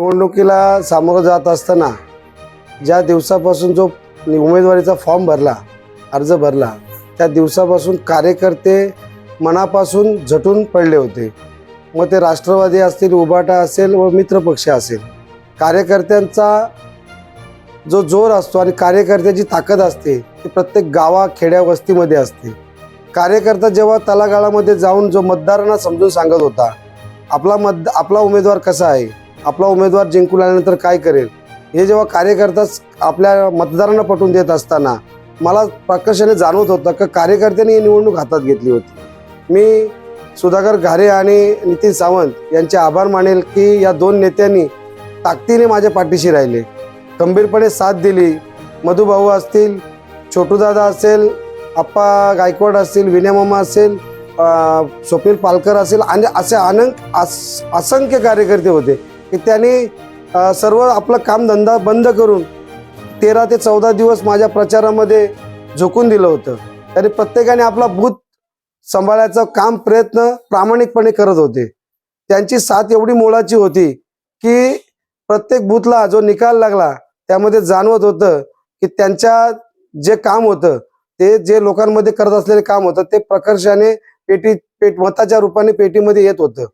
निवडणुकीला सामोरं जात असताना ज्या दिवसापासून जो उमेदवारीचा फॉर्म भरला, अर्ज भरला, त्या दिवसापासून कार्यकर्ते मनापासून झटून पडले होते. मग ते राष्ट्रवादी असतील, उभाटा असेल व मित्रपक्ष असेल, कार्यकर्त्यांचा जो जोर असतो आणि कार्यकर्त्याची ताकद असते ती प्रत्येक गावा खेड्या वस्तीमध्ये असते. कार्यकर्ता जेव्हा तळागाळामध्ये जाऊन जो मतदारांना समजून सांगत होता, आपला उमेदवार कसा आहे, आपला उमेदवार जिंकून आल्यानंतर काय करेल, हे जेव्हा कार्यकर्ताच आपल्या मतदारांना पटवून देत असताना मला प्रकर्षाने जाणवत होतं की कार्यकर्त्यांनी ही निवडणूक हातात घेतली होती. मी सुधाकर घारे आणि नितीन सावंत यांचे आभार मानेल की या दोन नेत्यांनी ताकदीने माझ्या पाठीशी राहिले, खंबीरपणे साथ दिली. मधुभाऊ असतील, छोटूदादा असेल, आप्पा गायकवाड असतील, विनयमामा असेल, स्वप्नील पालकर असेल आणि असे असंख्य कार्यकर्ते होते की त्यांनी सर्व आपलं कामधंदा बंद करून 13 ते 14 दिवस माझ्या प्रचारामध्ये झोकून दिलं होतं. तरी प्रत्येकाने आपला बूथ सांभाळायचं काम प्रयत्न प्रामाणिकपणे करत होते. त्यांची साथ एवढी मोलाची होती की प्रत्येक बूथला जो निकाल लागला त्यामध्ये जाणवत होतं की त्यांच्या जे काम होतं, ते जे लोकांमध्ये करत असलेले काम होतं, ते प्रकर्षाने मताच्या रूपाने पेटीमध्ये येत होतं.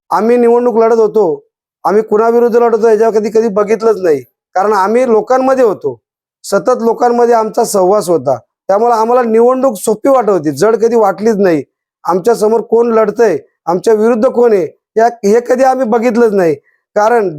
आम्ही निवडणूक लढत होतो, आम्ही कुणाविरुद्ध लढत होतो याच्यावर कधी बघितलंच नाही, कारण आम्ही लोकांमध्ये होतो, सतत लोकांमध्ये आमचा सहवास होता. त्यामुळे आम्हाला निवडणूक सोपी वाटत होती, जड कधी वाटलीच नाही. आमच्या समोर कोण लढतंय, आमच्या विरुद्ध कोण आहे हे कधी आम्ही बघितलंच नाही. कारण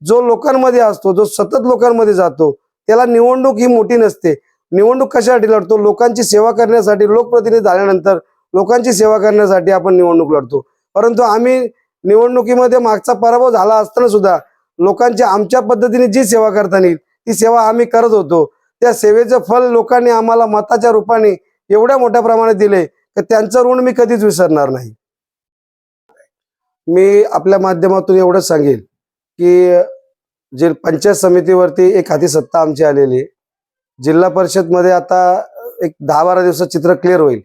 जो लोकांमध्ये असतो, जो सतत लोकांमध्ये जातो, त्याला निवडणूक ही मोठी नसते. निवडणूक कशासाठी लढतो? लोकांची सेवा करण्यासाठी. लोकप्रतिनिधी झाल्यानंतर लोकांची सेवा करण्यासाठी आपण निवडणूक लढतो. परंतु आम्ही निवडणुकीमध्ये मागचा पराभव झाला असताना सुद्धा लोकांची आमच्या पद्धतीने जी सेवा करता येईल ती सेवा आम्ही करत होतो. त्या सेवेचं फल लोकांनी आम्हाला मताच्या रूपाने एवढ्या मोठ्या प्रमाणात दिले की त्यांचं ऋण मी कधीच विसरणार नाही. मी आपल्या माध्यमातून एवढंच सांगेल की जे पंचायत समितीवरती एक हाती सत्ता आमची आलेली आहे. जिल्हा परिषदमध्ये आता एक 10-12 दिवसात चित्र क्लिअर होईल.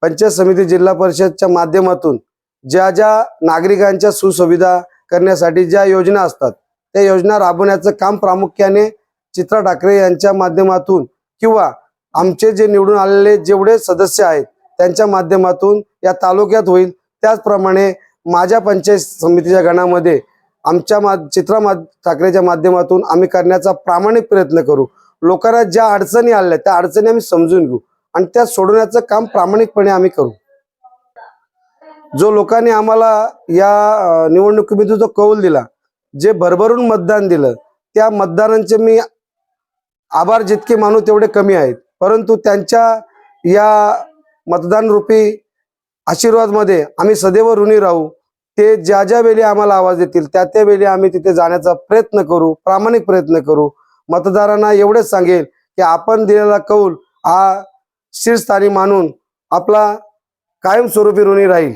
पंचायत समिती जिल्हा परिषदच्या माध्यमातून ज्या नागरिकांच्या सुसुविधा करण्यासाठी ज्या योजना असतात त्या योजना राबवण्याचं काम प्रामुख्याने चित्रा ठाकरे यांच्या माध्यमातून किंवा आमचे जे निवडून आलेले जेवढे सदस्य आहेत त्यांच्या माध्यमातून या तालुक्यात होईल. त्याचप्रमाणे माझ्या पंचायत समितीच्या गणामध्ये आमच्या चित्रा ठाकरेच्या माध्यमातून आम्ही करण्याचा प्रामाणिक प्रयत्न करू. लोकांना ज्या अडचणी आल्या त्या अडचणी आम्ही समजून घेऊ आणि त्या सोडवण्याचं काम प्रामाणिकपणे आम्ही करू. जो लोकांनी आम्हाला या निवडणुकीमध्ये जो कौल दिला, जे भरभरून मतदान दिलं, त्या मतदारांचे मी आभार जितके मानू तेवढे कमी आहेत. परंतु त्यांच्या या मतदान रूपी आशीर्वादमध्ये आम्ही सदैव ऋणी राहू. ते ज्या वेळी आम्हाला आवाज देतील त्या वेळी आम्ही तिथे जाण्याचा प्रयत्न करू, प्रामाणिक प्रयत्न करू. मतदारांना एवढेच सांगेल की आपण दिलेला कौल हा शीर्षस्थानी मानून आपला कायमस्वरूपी ऋणी राहील.